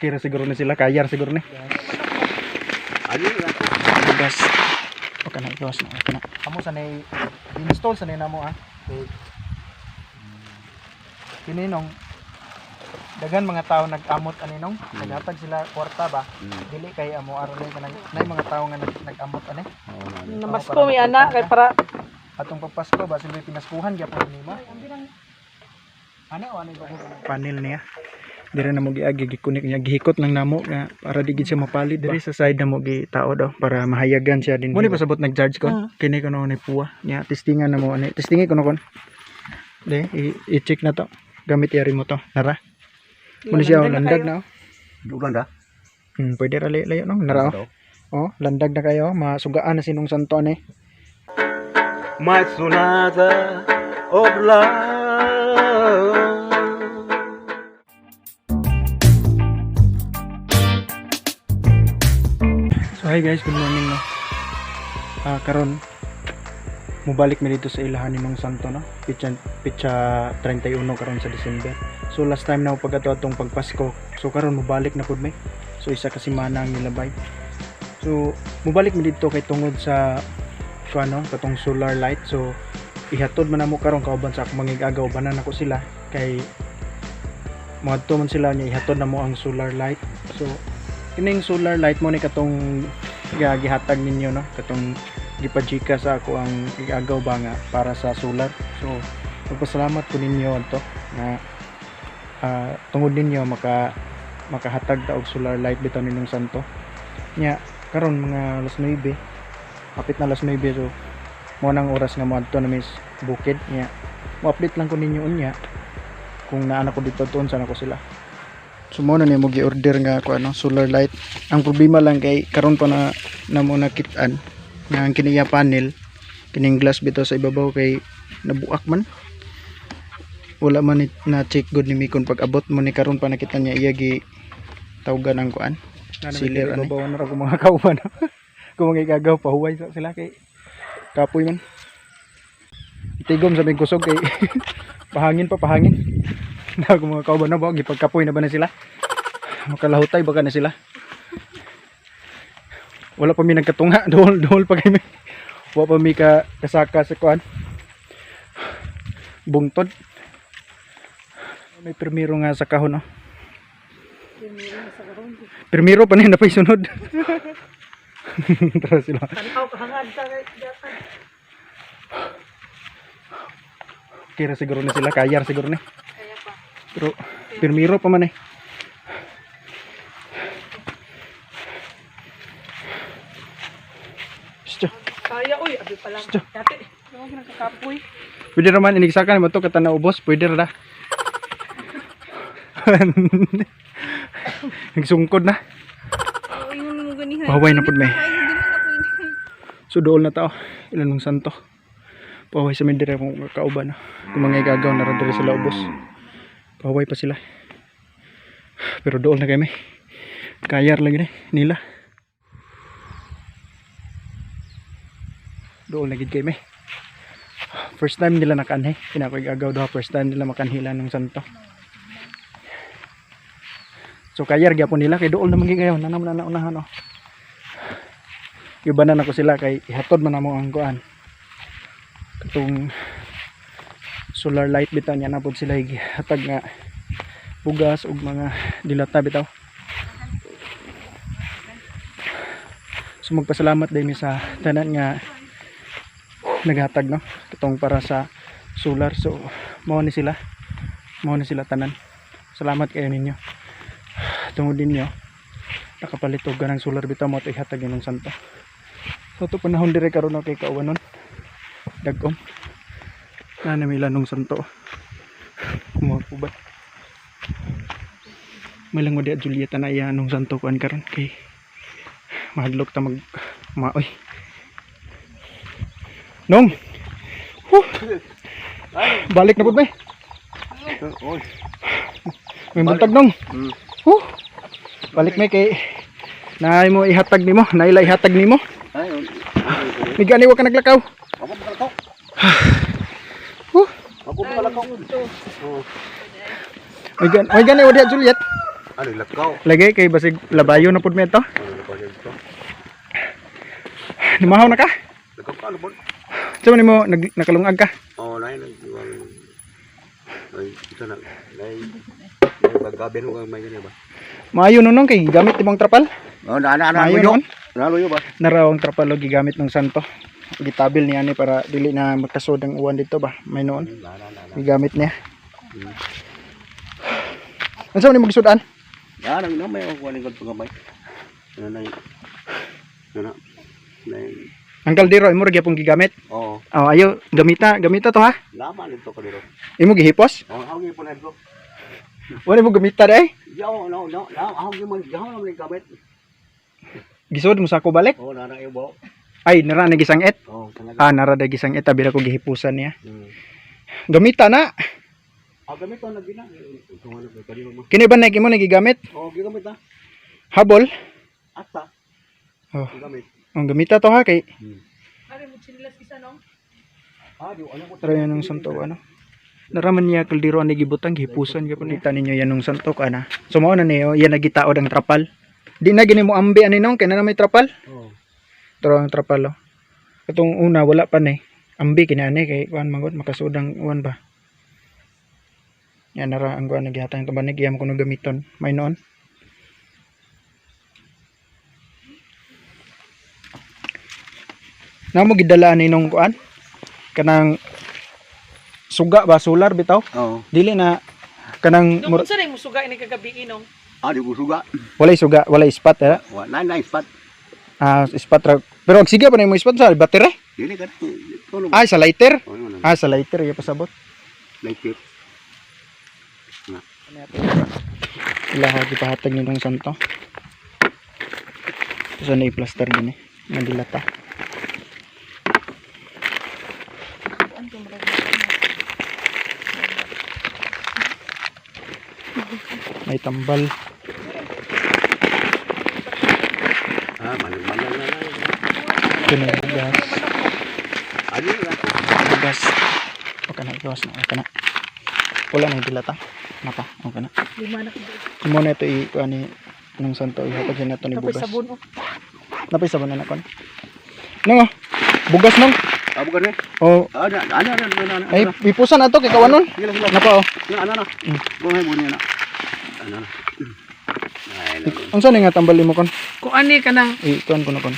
Kira siguro na sila, kayar siguro ni. Ano yan? Gas. Okay na, iwas na. Okay na. Amo sanay install sanay namo ah. Okay. Kininong dagan mga tao nag-amot aninong, naghatag sila kwarta ba? Dili kay amo aron kanang nay mga tao nga nag-amot ani. Namasko mi ana kay para Atong pagpasko ba sila pinaskuhan gyapon nimo. Ano ba panel niya? Dire na mo giagi gikunik niya gihikot lang namo nga para di gid siya mapalit dire sa side na mo gi tao daw para mahayagan siya din. Mo ni pasabot nag-charge kon. Kini ko no ni puwa nya testingan na mo ani. Testingi ko no kon. De i-check na to. Gamit yari mo to. Nara. Mo ni siya landag na. Dugan da? Pwede ra layo no. Nara. Oh, landag na kayo. Masugaan na sinong santo ani. My sonata of love. So hi guys, good morning no. Karon mubalik mi dito sa ilahan ni Mang Santo no. Pitsa 31 karon sa December. So last time na pag atong pagpasko. So karon mubalik na pud mi. So isa ka semana ang nilabay. So mubalik mi dito kay tungod sa katong solar light. So ihatod man namo karon kauban sa akong mangigagaw banan ako sila kay moadto man sila nya ihatod namo ang solar light. So kining solar light mo ni katong gihatag ninyo no, katong gipajika sa ako ang igagaw ba nga para sa solar. So magpasalamat ko ninyo adto na tungod ninyo makahatag ta og solar light bitaw ninyong santo. Nya karon mga alas 9 kapit na alas 9 so mo nang oras nga moadto na mis bukid nya mo-update lang ko ninyo unya kung naa ko dito tuon sana ko sila. So mo na ni mo gi-order nga ko solar light. Ang problema lang kay karon pa na mo nakitaan nga ang kiniya panel kining glass bitaw sa ibabaw kay nabuak man. Wala man na check good ni Mikon pag abot mo ni karon pa nakita niya iya gi tawgan ang kuan. Silir ani. Babawan na ra ko mga kauban. Kung mga igagaw pahuway sa sila kay kapoy man. Itigom sa may kusog kay pahangin na kung mga kauban na ba gipagkapoy na ba na sila makalahutay baka na sila. Wala pa mi nagkatunga dool pa kay mi. Wala pa mi kasaka sa kuan bungtod. May permiro nga sa kahon no. Permiro pa ni na pa isunod. Tara sila. tanaw kahangad sa Kira siguro na sila, kayar siguro ni. kaya pa. Pero permiro pa man eh. Sto. Kaya uy, abi pa lang. Dati, ako nagkakapoy. Pwede naman inigsakan mo to katana ubos, pwede ra. Nagsungkod na. Ay, mo ganihan. Pahaway na pud may. Ay, hindi man ako ini. So dool na tao. Ilan mong santo. Pahaway sa mindire kung kauban. Kung mga igagaw na rin sila ubos. Pahaway pa sila. Pero dool na kami. Kayar lagi nila. Dool na gid kami. First time nila nakanhe. Kinako igagaw daw. First time nila makanhila ng santo. So kayar gyapon nila kay dool na mangigayon. Nanam na naunahan oh. Ibanan ako sila kay ihatod man namo ang kuan. Katong solar light bitaw niya na pud sila hatag nga bugas ug mga dilata bitaw. So magpasalamat din mi sa tanan nga naghatag no katong para sa solar. So mao ni sila tanan. Salamat kayo ninyo. Tungod ninyo nakapalit og ganang solar bitaw mo to ihatag inyong santo. So ito panahon dire karon kay kauwanon dagom na namila nung santo kumakubat may lang mo di at Julieta na iya nung santo kuan karon kay mahadlok ta mag maoy nung balik na pud may buntag nung balik may kay naay mo ihatag nimo naila ihatag nimo migani wa ka naglakaw. May gani wadi Juliet. Ano lakaw? Lagi kay basig labayo na pud mi ito. Ano lakaw dito? Nimahaw na ka? Lakaw ka ano po? Sa man mo nakalungag ka? Oh, nay nagdiwang. Ay, ito na. Nay bagabin mo may ganyan ba? Maayo nunong kay gamit imong trapal. Oh, ana Maayo yo. noon. Nalo yo ba? Narawang trapal og gigamit ng santo. Gitabil niya ni para dili na magkasod ang uwan dito ba. May noon. Gigamit niya. Unsa man imong gisudan? Ya, nang may ako kunin ko pagabay. Ano nay? Ano? Nay. Ang kaldero imo ra gyapon gigamit. Oh, Oh, ayo gamita to ha. laman dito ko dito. Imo gihipos? Oh, ako gyud punad ko. Wala mo gamita dai. Yo, no, ako gyud mo gahaw na gamit. Gisod mo sa ako balik. Oh, nana ibo. Ay, nara na gisangit. Oh, talaga. Ah, nara na gisangit abi ko gihipusan niya. Hmm. Gamita na. Ah, gamit ko na gina. Kung ano ko kanino mo. Kini ba imo nagigamit? Oh, gigamit na. Habol. Ata. Oh, Gigamit. ang gamita to ha kay Ari mo chinilas isa no? Ah, di ano ko. tara yan ng santo ano. Naraman niya kaldero ani gibutang gihipusan gyapon kita ninyo yan ng santo kana. So mao na niyo yan nagitaod ang trapal. Di na gini mo ambi ani nong kay na may trapal. Oh. Pero ang trapal oh. Katong una wala pa ni. Ambi kinani kay kuan mangod makasudang uwan ba. Yan nara ang kuan nagihatang tubanig iyam kuno gamiton. May noon. Namo gidala ni nung kuan kanang suga ba solar bitaw Oh. dili na kanang Nung unsa rin mo suga ini kagabi inong? Ah, di ko suga. walay suga walay spot eh. Wa nine spot. Ah spot ra pero og sige pa na mo spot sa battery Dili ka. Tulo. ay sa lighter Oh, yun. sa lighter iya pasabot Like it. ila ha gipahatag ni nung santo so na i-plaster din nga dilata may tambal Ah, malang na. kinugas Ano na? gas okay na iwas na okay na wala na yung dilata napa okay na Lima na kagabi. mo na ito i-kuha ni nung santo ihatag siya na ito ni Tapos bugas sabon oh. napay sabon na nakon nung bugas nung Ah, bukan eh. oh Ana. ay ipusan na ito kay kawanon Gila. napa oh Ana. Buhay bunyi na. Ana. Ay, unsa ni nga tambal mo kon Kung ani ka nang i-kuhan ko na kon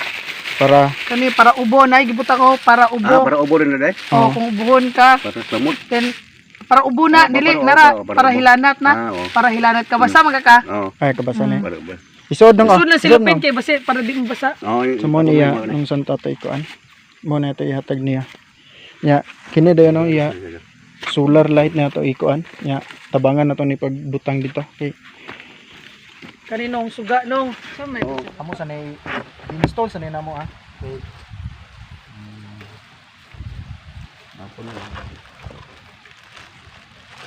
para kani para ubo na gibuta ko para ubo. Ah, para ubo rin na dai. Oh, kung ubuhon ka, Para samot. then para ubo na dili nara para hilanat na. Ah, oh. Para hilanat ka basa magka ka. Oh. ay kabasa ni Para ubo. isod nung Sunod na silupin kay basi para di mo basa. Oh, so mo niya nung santo ito ikuan mo na ito ihatag niya ya kini dayon no iya solar light na ito ikuan ya tabangan na to ni pagbutang dito kay Kaninong suga nung. Sa may Oh. amo sa nay install sa namo ah kay Ako na.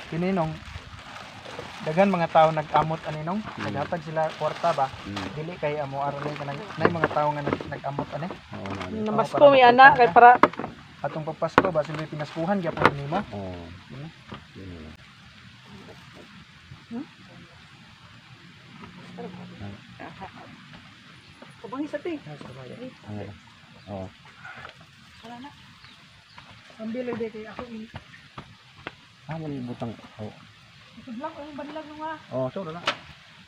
kini nung daghan mga tao nag-amot ani nung naghatag sila kwarta ba dili kay amo aron kanang nay mga tao nga nag-amot ani Oh, namas po may ana kay para atong pagpasko ba sila pinaskuhan gyapon nimo Oh. kabang isa ti. Oh. Wala na. Pambili de kay ako ni. Ah, may butang. Oh. Tudlak ang banilag nga. Oh, so na.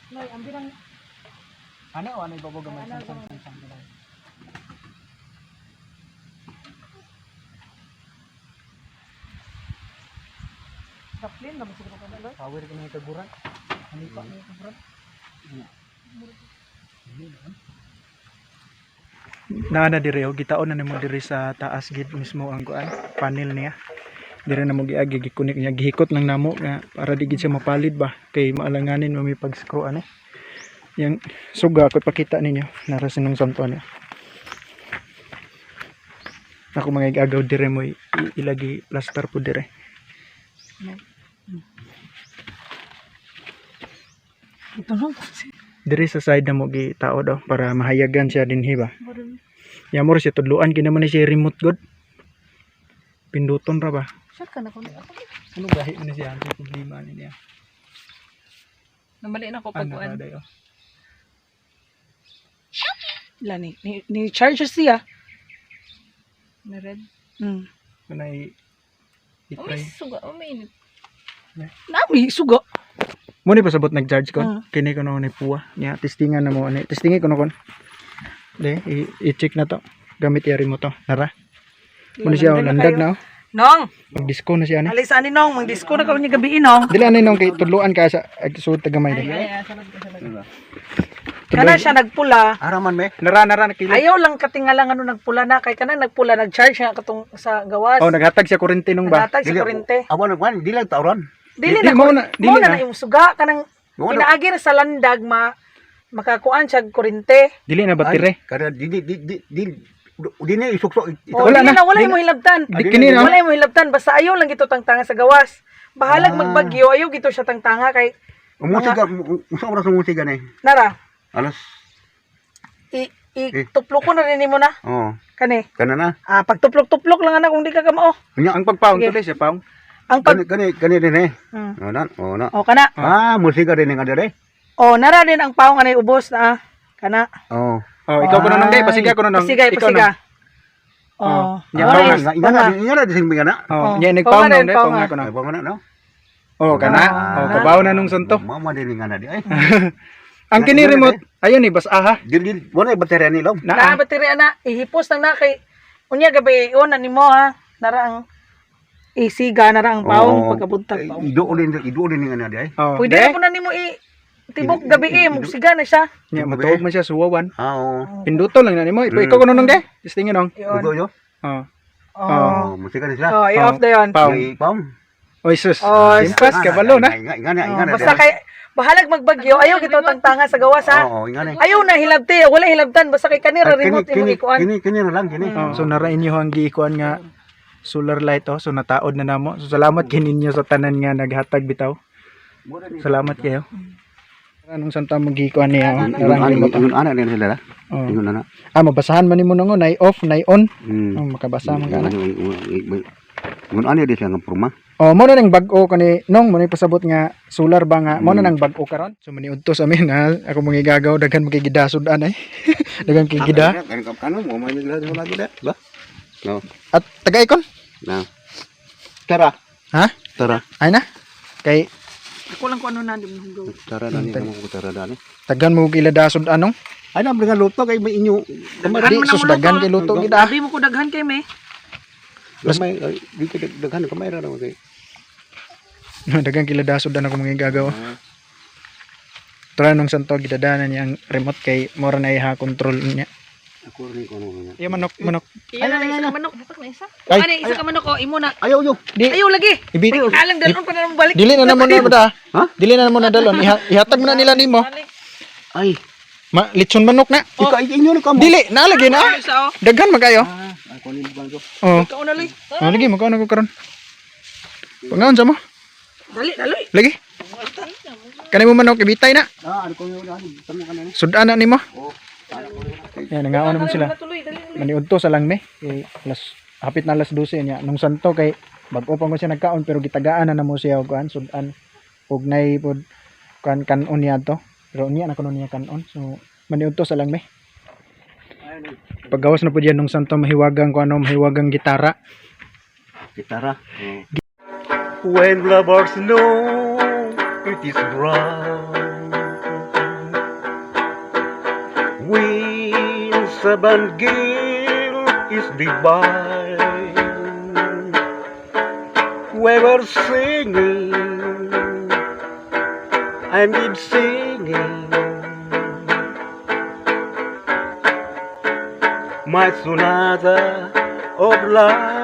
Nay ambirang ano o ano ibabog gamay sang kaplin na masig ko na. power kini kaguran ani pa ni kaguran na dire og gitaon na nimo dire sa taas gid mismo ang kuan panel niya dire na mo giagi gikunik niya gihikot lang namo nga para di gid siya mapalid ba kay maalanganin mo may pag-screw ani yang suga ko ipakita ninyo nara sinong santo niya ako mga igagaw dire mo ilagi plaster po dire Ito no. dire sa side na mo gitao daw para mahayagan siya dinhi ba yamor siya tudluan kini man siya remote god pinduton ra ba Siya ka na ko. ano gahi man siya ang problema niya Namali na ko Ano pagkuan. dayo? Wala ni charge siya. Na red. Kunay Oh, may i-try. suga. Oh, may init. Yeah. Nami, suga. Muna pa sabot nag-charge ko. Ah. Kini ko na ni puwa. Nya testingan na mo ani. Testingi ko na kon. De, i-check na to. Gamit yari mo to. Nara. Muna siya landag na. Nong, Mag-disco na siya ni. alis ani nong, mag-disco na kami gabi nong. Dili anay nung kay tudluan ka sa suot tagamay Ay, de. sanad. Kana siya nagpula. Araman me. Nara nakilid. Ayaw lang katingalang ano nagpula na kay kana nagpula nag-charge siya katong sa gawas. Oh, naghatag siya kurente nung ba? Natag sa kurente. Awan nagwan, di lang tauran. Dili Di- na mo na- mo dili na na. yung suga kanang Mo na. pinaagi na sa landag makakuan siya kurente. Dili na batire. Kada di ni isukso. O, Wala dili na. na wala Di mo hilabtan. Di kini na. Wala mo hilabtan basta ayaw lang gito tangtanga sa gawas. Bahalag Ah. magbagyo ayaw gito siya tangtanga kay Musika, usa oras ng musika ni. nara Alas. tuplo ko na rin mo na Oh, kani. kana na. Pagtuplok-tuplok lang ana kung di ka kamao. Nya Ang pagpaong Sige. tuloy siya paong. Ang pag kani din eh. Hmm. Oh na, oh na. O kana. Ah, musika din nga dire. O nara din ang paong anay ubos na kana. Oh. Oh, ikaw ko na nung day, pasiga ko na nung. Pasigay, Ikaw pasiga. na. Oh. Nya, Ano paong is- na. Ina na dising nga na. Oh, Oh, nya paong nagpaong na nung rin, day, paong paong na. ako na. Ay, na, no? Oh, kana. Ah. Oh, kabaw na nung santo. Mama din nga na di ay. Ang kini remote, ayun ni bas aha. Dili wala baterya ni lom. Na baterya na ihipos lang na kay unya gabi una nimo ha. Nara ang isiga nara ang paong pagkabuntag paong. Ido ulin nga na di ay. Oh, Pwede na po na nimo tibok gabi mugsiga na siya. nya matuog man siya suwawan. Ah, oo. Pinduto lang na nimo. Ikaw ko na nung day. Testingin nung. Yun. Ugo yo. Oh. Oh. Musika ni sila. Oh, i-off na yun. Paong. Pam. Oy sus. Oh, Impas ka balo na. Nga na. Basta kay bahalag magbagyo ayaw gito tangtanga sa gawas ha. Oo, nga na. Ayaw na hilabti, wala hilabtan basta kay kanira remote imo ikuan. Kini na lang kini. Oh, so nara inyo ang giikuan nga solar light oh. So nataod na namo. So salamat kininyo sa tanan nga naghatag bitaw. Salamat kayo. Anong santa magikuan niya? Narang remote. Yung anak din sila. Oh. Yung anak. Mabasahan man nimo nang nay off, nay on. Hmm. Oh, makabasa man kana. Yung anak din sila ng pruma. Oh, mo na nang bag-o kani nong mo na pasabot nga solar ba nga mo na nang bag-o karon. So maniudto sa amin nga ako magigagaw daghan magigidasod anay. Daghan kigida. Kano mo may nila wala gida, ba? No. At taga-ikon. Na. Tara. Ha? Tara. Ay na. Kay Ako lang ko ano na di mo hunggaw. Tara na ni mo ko tara dani. tagan mo giladasod anong? Ay na bringa luto kay may inyo. Di sus daghan kay luto gida. Abi mo ko daghan kay me. May di ka daghan ka may ra mo kay. Dagang kiladasod na ako magigagaw. Tara nung santo gidadanan niya ang remote kay mora na iha control niya. Ako rin ko no. Iya manok. Iyan na isa ka manok. Dapat na isa. Ay. Ano isa ka manok o imo na. Ayaw yo. Di Ayaw lagi. ibi Alang dalon pa na naman balik. dili na namo na da. Ha? Dili na namo na dalon. Ihatag mo na nila nimo. Balik. Ay. Litson manok na. Ikaw inyo na ka mo. Dili na lagi na. Ano sa o? Daghan magayo. Ako ni bang ko. Oh. Ikaw na li. Oh lagi mo ko karon. Pangaon sa mo? Dali, dali. Lagi. Kani mo manok ibitay na. Ah, ano ko yo dani. Tamo ka na ni. Sudan na nimo. Oh. Yan nangaon naman sila. Tuloy, dali. Maniudto sa lang me. Kay hapit na alas 12 niya. Nung santo kay bag-o pa ko siya nagkaon pero gitagaan na namo siya og kuan sudan. Ug nay pod kanon niya to. Pero niya na kuno niya kanon. So maniudto sa lang me. Paggawas na po diyan nung santo mahiwagang kuano mahiwagang gitara. Gitara. When lovers know it is wrong, when seven guilt is divine, we were singing and keep singing. My sonata of love.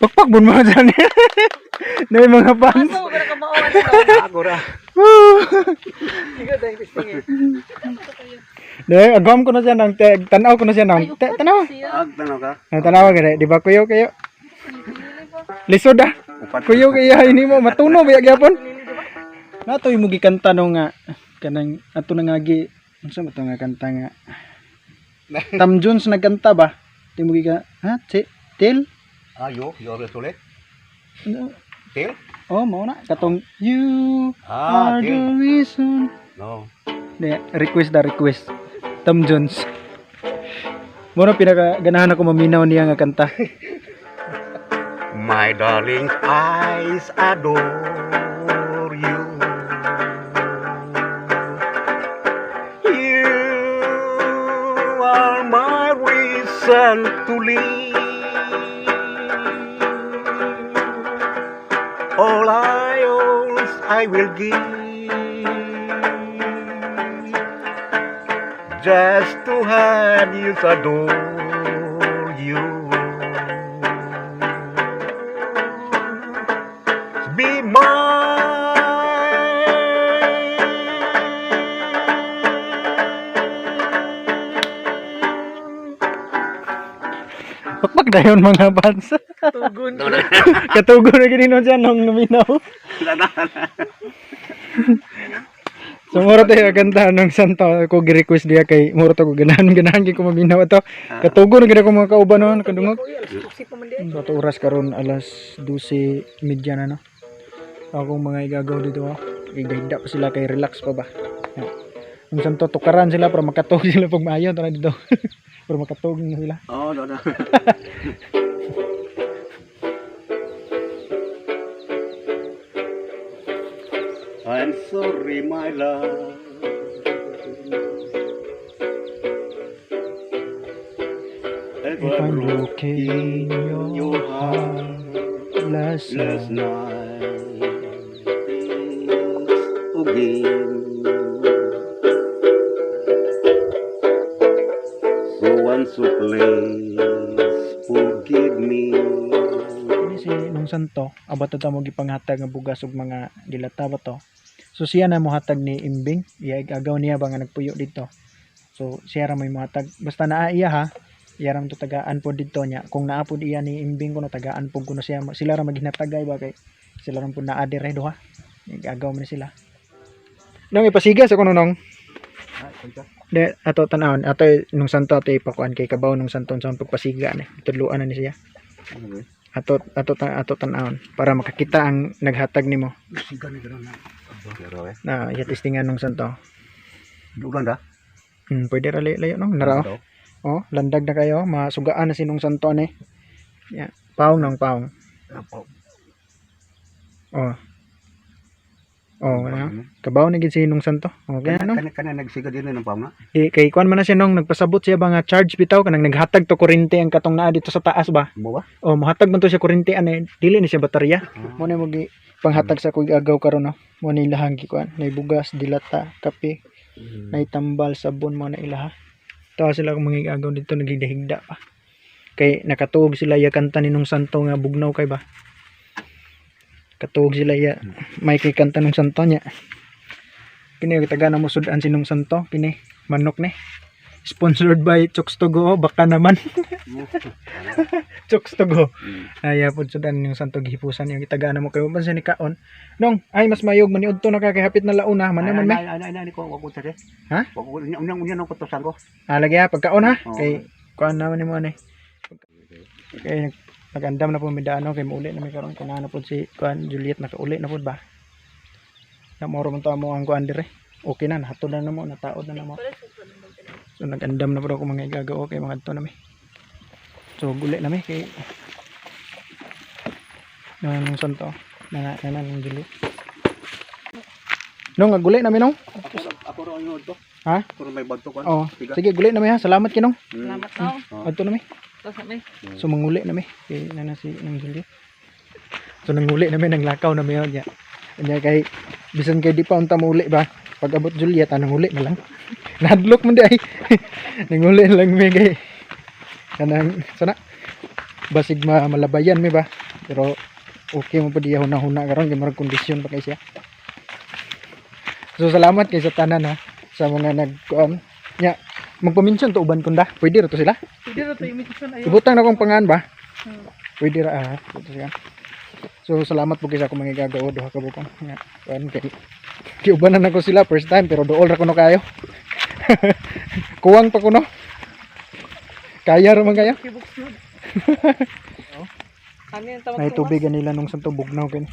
Pagpagbun mo dyan. Na yung mga fans. Asa mo ka na kamao ano? Ako ra. Sige, dahil sige. Agam ko na siya ng tanaw ko na siya ng tanaw. Ag tanaw ka. Tanaw ka di ba kuyo kayo? Lisod ah. Upat. Kuyo kaya ini mo matuno biya gyapon. Nato yung mugi kanta no nga kanang ato nangagi Unsa ba 'to nga kanta nga? Tom Jones nagkanta ba? Timugi ka, ha? Til? Ayo, yo ulit. Ano? Til? Oh, mao na katong you are the til. reason. No. Request. Tom Jones. Muna pinaka ganahan ako maminaw niya nga kanta. My darling eyes adore you. You are my reason to live. All I will give just to have you adore you. Be mine. Pakpak dayon mga fans. Tugon. Katugo na gini siya nung naminaw. So mura tayo kanta nung santo ko gi-request diya kay mura to ko ganahan gyud ko maminaw ato. Katugo na gid ako mga kauban noon kadungog. Bato oras karon alas 12:30 na no. Akong mga igagaw dito oh. Igahigda pa sila kay relax pa ba. Nung santo tukaran sila para makatog sila pag maayo to na dito. Para makatog na sila. Oh, no. I'm sorry, my love. If I'm broken your heart last Last night. night again. So once so please forgive me. Ini si nung santo abot ta mo gipanghatag nga bugas ug mga dilata ba to. So siya na mo hatag ni Imbing, iya igagaw niya ba nga nagpuyo dito. So siya ra may mohatag basta naa iya ha. Iya ra to tagaan po dito nya. Kung naa pod iya ni Imbing kuno tagaan po kuno siya sila ra maghinatagay ba kay sila ra po naa dire do ha. Igagaw man sila. Nang ipasiga sa kuno nong. De ato tan-awon ato nung santo ato ipakuan kay kabaw nung santo sa pagpasiga ni. Tudluan na ni siya. Ato tan-awon para makakita ang naghatag nimo. Pero Na iya testingan nung santo. dugan da. Pwede ra layo no narao. Oh, landag na kayo, masugaan na sinong santo ni. Yeah. Paong nang paong. Oh. Oh, ano? Kabaw na gid sinong santo. Okay no. Kana nagsiga din ng pamna. Kay kuan man na siya nung nagpasabot siya ba nga charge bitaw kanang naghatag to kuryente ang katong naa dito sa taas ba. Mo ba? Oh, mohatag man to siya kuryente ani dili ni siya baterya. Mo na mo gi panghatag sa kuy agaw karon no. Mo ni ilahang gi kuan, nay bugas, dilata, kape, nay tambal, sabon mo na ilaha. Tawa sila kung mga agaw dito nagigdahigda pa. Kay nakatuog sila ya kanta ni nung santo nga bugnaw kay ba. Katuog sila ya may kay kanta nung santo nya. Kini taga na mo sudan sinong santo kini manok ni. Sponsored by Chokes to Go, baka naman. Chokes to Go. Aya pud sudan yung santo gihipusan yung itaga na mo kay man sa ni kaon. Nong ay mas mayog man ni udto nakakahapit na launa man naman may. Ay ko wag ko tade. Ha? Wag ko unya nang kutosan ko. Lagi ha pagkaon ha. Oo. Kay kuan naman ni mo ani. Kay nagandam na po mi daano kay mauli na mi karon kana na pud si kuan Juliet nakauli na pud ba. Na moro man ta mo ang kuan dire. Okay na hatod na mo nataod na mo. So nagandam na pud ako mga igagaw kay mga adto na mi. So guli na mi kay nang santo na ng Juliet. Nung guli na mi nong. Ako ro ang to. Ha? Ako may bagto kan. Oh, sige guli na mi ha. Salamat kinong. Salamat no. Adto na mi. Tapos may So manguli na mi kay nana si nang Juliet. So nanguli na mi nang lakaw na mi nya. Nya kay bisan kay di pa unta muli ba. Pag abot Juliet anang uli na lang. Nadlok man di ay. Nanguli na lang mi kay kanang sana basig malabayan mi ba. Pero okay mo pa di huna-huna karon kay murag kondisyon pa kay siya. So salamat kay sa tanan ha sa mga nagkuan. Nya magpaminsyon to uban kunda. Pwede ra to sila. hindi na to imitation ayo. Ibutang na kong pangan ba? Pwede ra ito siya. So salamat po kay sa akong mga gagawa duha ka bukang. Nga, kuan kay kiubanan ako sila first time pero dool ra kuno kayo. Kuwang pa ko no. Kaya raman kaya. Ano yung tawag May tubigan nila nung santo bugnaw kay.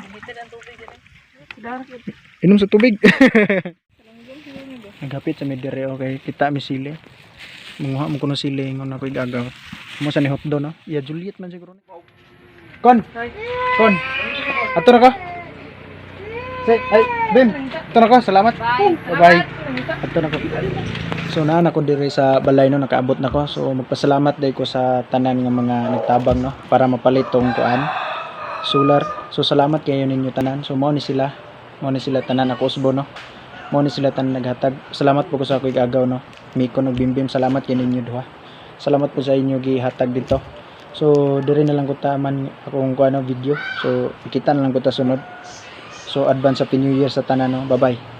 Limited ang tubig yan. Inom sa tubig. Naghapit sa midire okay, kita mi sili. Munguha mo kuno sili ngon ako igagaw. Mo sa ni hotdog no. Ya Juliet man siguro. Kon. Kon. Ato na ka. Say, ay, Bim. Ato na ka, salamat. Bye-bye. Ato na ko. So naan ako diri sa balay no, nakaabot na ko. So magpasalamat day ko sa tanan nga mga nagtabang no para mapalit tong kuan solar. So salamat kayo ninyo tanan. So mao ni sila tanan ako usbo no. Mao ni sila tanan naghatag. Salamat po ko sa ako igagaw no. Miko nagbimbim, salamat kay ninyo duha. Salamat po sa inyo gihatag dito. So diri na lang ko taman akong kuan video. So ikita na lang ko ta sunod. So advance happy new year sa tanan no. Bye-bye.